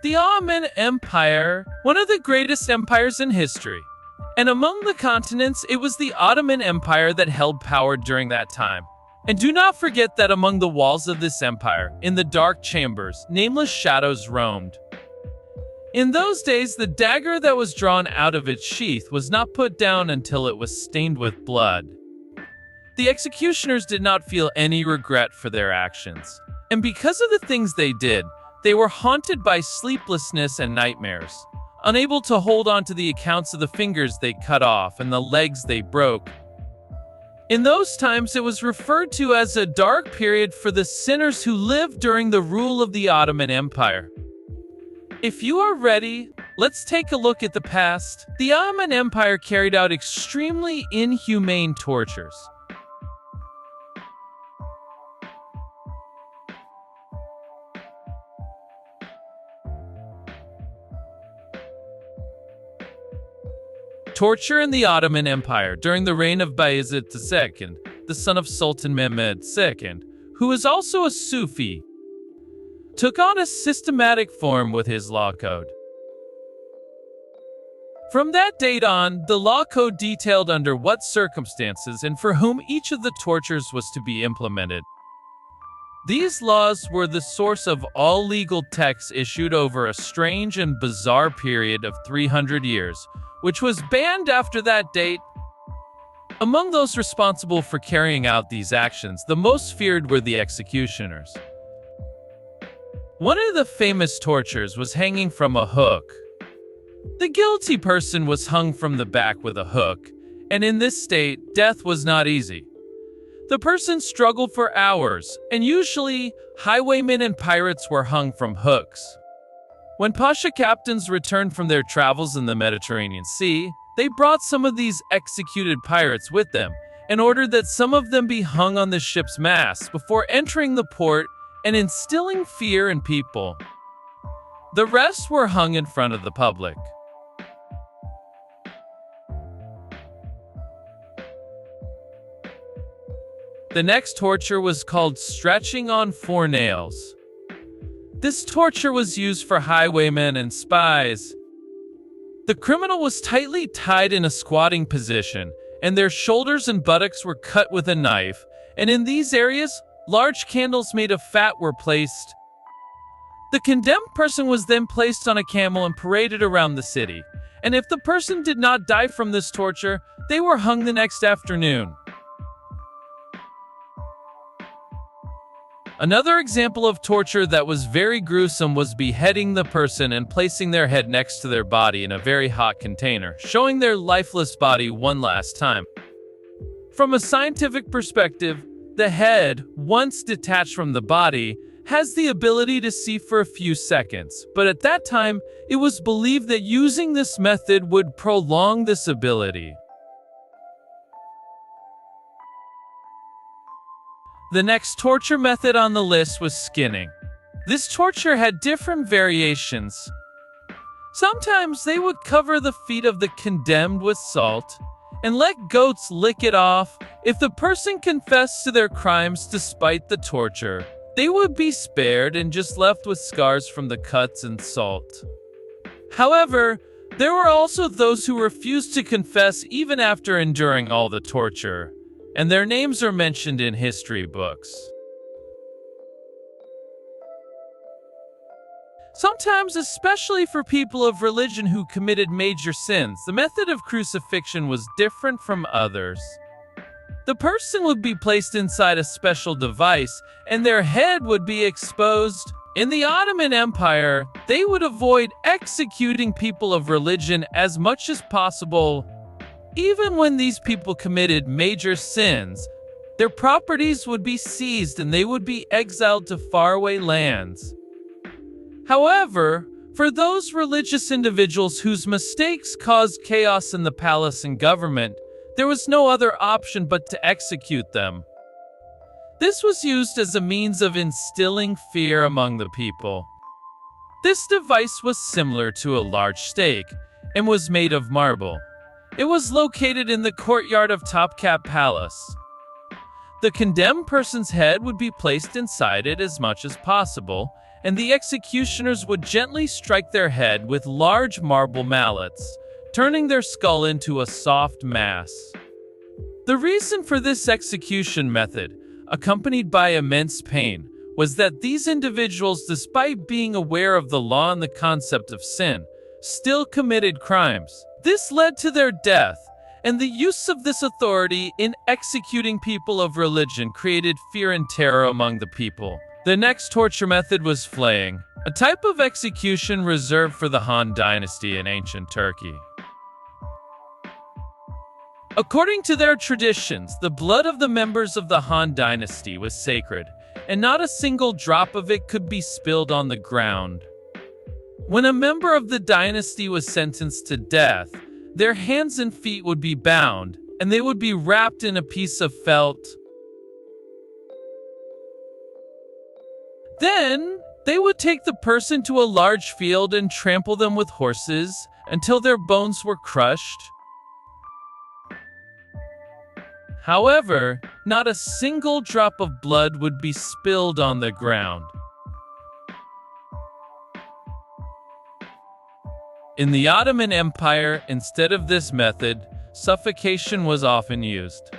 The Ottoman Empire, one of the greatest empires in history. And among the continents, it was the Ottoman Empire that held power during that time. And do not forget that among the walls of this empire, in the dark chambers, nameless shadows roamed. In those days, the dagger that was drawn out of its sheath was not put down until it was stained with blood. The executioners did not feel any regret for their actions. And because of the things they did, they were haunted by sleeplessness and nightmares, unable to hold on to the accounts of the fingers they cut off and the legs they broke. In those times, it was referred to as a dark period for the sinners who lived during the rule of the Ottoman Empire. If you are ready, let's take a look at the past. The Ottoman Empire carried out extremely inhumane tortures. Torture in the Ottoman Empire during the reign of Bayezid II, the son of Sultan Mehmed II, who was also a Sufi, took on a systematic form with his law code. From that date on, the law code detailed under what circumstances and for whom each of the tortures was to be implemented. These laws were the source of all legal texts issued over a strange and bizarre period of 300 years, which was banned after that date. Among those responsible for carrying out these actions, the most feared were the executioners. One of the famous tortures was hanging from a hook. The guilty person was hung from the back with a hook, and in this state, death was not easy. The person struggled for hours, and usually, highwaymen and pirates were hung from hooks. When Pasha captains returned from their travels in the Mediterranean Sea, they brought some of these executed pirates with them and ordered that some of them be hung on the ship's mast before entering the port and instilling fear in people. The rest were hung in front of the public. The next torture was called stretching on 4 nails. This torture was used for highwaymen and spies. The criminal was tightly tied in a squatting position, and their shoulders and buttocks were cut with a knife, and in these areas, large candles made of fat were placed. The condemned person was then placed on a camel and paraded around the city, and if the person did not die from this torture, they were hung the next afternoon. Another example of torture that was very gruesome was beheading the person and placing their head next to their body in a very hot container, showing their lifeless body one last time. From a scientific perspective, the head, once detached from the body, has the ability to see for a few seconds, but at that time, it was believed that using this method would prolong this ability. The next torture method on the list was skinning. This torture had different variations. Sometimes they would cover the feet of the condemned with salt and let goats lick it off. If the person confessed to their crimes despite the torture, they would be spared and just left with scars from the cuts and salt. However, there were also those who refused to confess even after enduring all the torture, and their names are mentioned in history books. Sometimes, especially for people of religion who committed major sins, the method of crucifixion was different from others. The person would be placed inside a special device, and their head would be exposed. In the Ottoman Empire, they would avoid executing people of religion as much as possible. Even when these people committed major sins, their properties would be seized and they would be exiled to faraway lands. However, for those religious individuals whose mistakes caused chaos in the palace and government, there was no other option but to execute them. This was used as a means of instilling fear among the people. This device was similar to a large stake and was made of marble. It was located in the courtyard of Topkapı Palace. The condemned person's head would be placed inside it as much as possible, and the executioners would gently strike their head with large marble mallets, turning their skull into a soft mass. The reason for this execution method, accompanied by immense pain, was that these individuals, despite being aware of the law and the concept of sin, still committed crimes. This led to their death, and the use of this authority in executing people of religion created fear and terror among the people. The next torture method was flaying, a type of execution reserved for the Han dynasty in ancient Turkey. According to their traditions, the blood of the members of the Han dynasty was sacred, and not a single drop of it could be spilled on the ground. When a member of the dynasty was sentenced to death, their hands and feet would be bound, and they would be wrapped in a piece of felt. Then, they would take the person to a large field and trample them with horses until their bones were crushed. However, not a single drop of blood would be spilled on the ground. In the Ottoman Empire, instead of this method, suffocation was often used.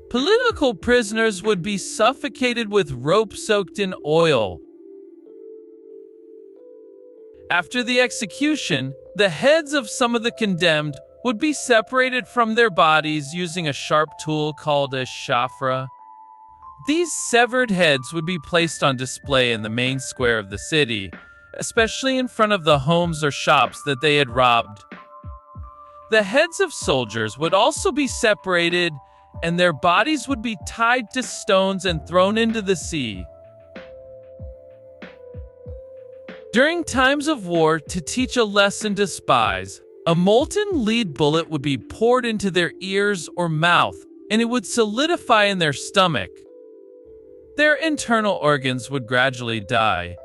Political prisoners would be suffocated with rope soaked in oil. After the execution, the heads of some of the condemned would be separated from their bodies using a sharp tool called a shafra. These severed heads would be placed on display in the main square of the city, especially in front of the homes or shops that they had robbed. The heads of soldiers would also be separated, and their bodies would be tied to stones and thrown into the sea. During times of war, to teach a lesson to spies, a molten lead bullet would be poured into their ears or mouth, and it would solidify in their stomach. Their internal organs would gradually die,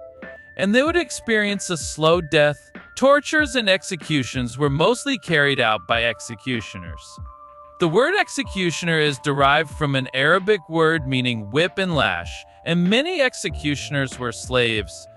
and they would experience a slow death. Tortures and executions were mostly carried out by executioners. The word executioner is derived from an Arabic word meaning whip and lash, and many executioners were slaves.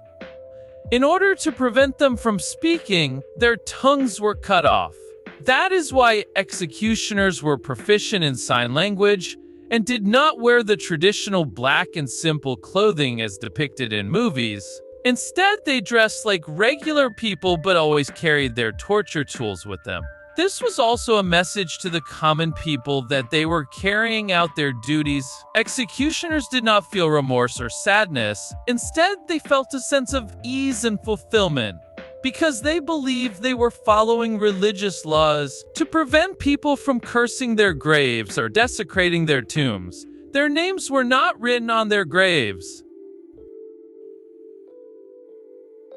In order to prevent them from speaking, their tongues were cut off. That is why executioners were proficient in sign language and did not wear the traditional black and simple clothing as depicted in movies. Instead, they dressed like regular people but always carried their torture tools with them. This was also a message to the common people that they were carrying out their duties. Executioners did not feel remorse or sadness. Instead, they felt a sense of ease and fulfillment, because they believed they were following religious laws to prevent people from cursing their graves or desecrating their tombs. Their names were not written on their graves.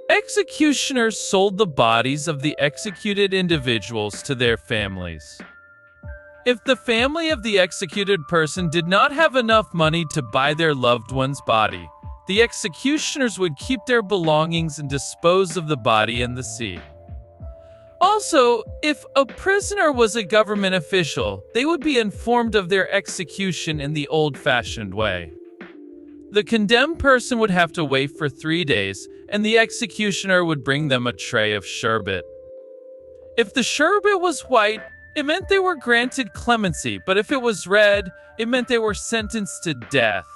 Executioners sold the bodies of the executed individuals to their families. If the family of the executed person did not have enough money to buy their loved one's body, the executioners would keep their belongings and dispose of the body in the sea. Also, if a prisoner was a government official, they would be informed of their execution in the old-fashioned way. The condemned person would have to wait for 3 days, and the executioner would bring them a tray of sherbet. If the sherbet was white, it meant they were granted clemency, but if it was red, it meant they were sentenced to death.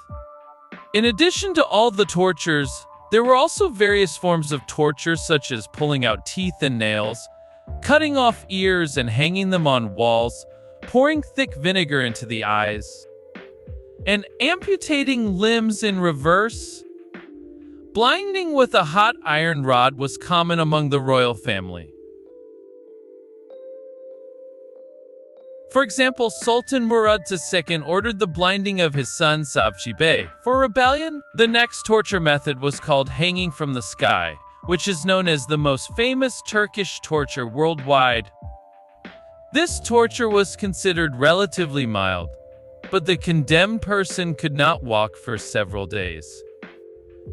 In addition to all the tortures, there were also various forms of torture such as pulling out teeth and nails, cutting off ears and hanging them on walls, pouring thick vinegar into the eyes, and amputating limbs in reverse. Blinding with a hot iron rod was common among the royal family. For example, Sultan Murad II ordered the blinding of his son Savci Bey for rebellion. The next torture method was called hanging from the sky, which is known as the most famous Turkish torture worldwide. This torture was considered relatively mild, but the condemned person could not walk for several days.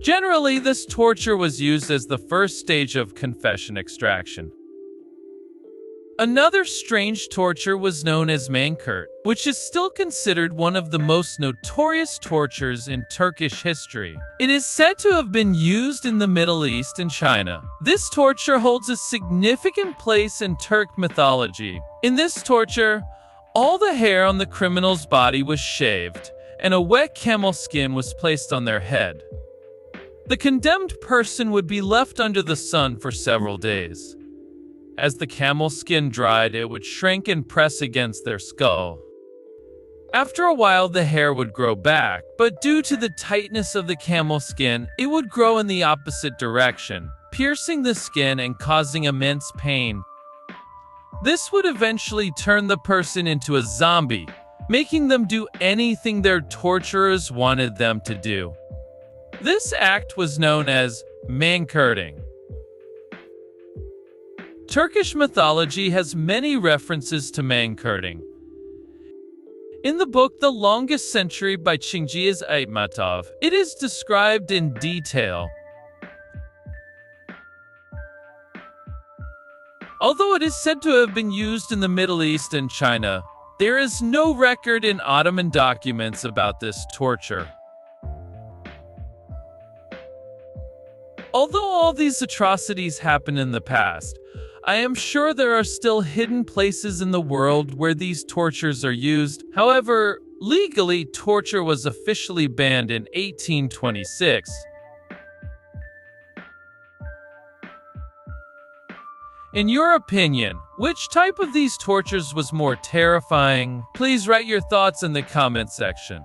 Generally, this torture was used as the first stage of confession extraction. Another strange torture was known as mankurt, which is still considered one of the most notorious tortures in Turkish history. It is said to have been used in the Middle East and China. This torture holds a significant place in Turk mythology. In this torture, all the hair on the criminal's body was shaved, and a wet camel skin was placed on their head. The condemned person would be left under the sun for several days. As the camel skin dried, it would shrink and press against their skull. After a while, the hair would grow back, but due to the tightness of the camel skin, it would grow in the opposite direction, piercing the skin and causing immense pain. This would eventually turn the person into a zombie, making them do anything their torturers wanted them to do. This act was known as mankırting. Turkish mythology has many references to mankırting. In the book The Longest Century by Cengiz Aytmatov, it is described in detail. Although it is said to have been used in the Middle East and China, there is no record in Ottoman documents about this torture. Although all these atrocities happened in the past, I am sure there are still hidden places in the world where these tortures are used. However, legally, torture was officially banned in 1826. In your opinion, which type of these tortures was more terrifying? Please write your thoughts in the comment section.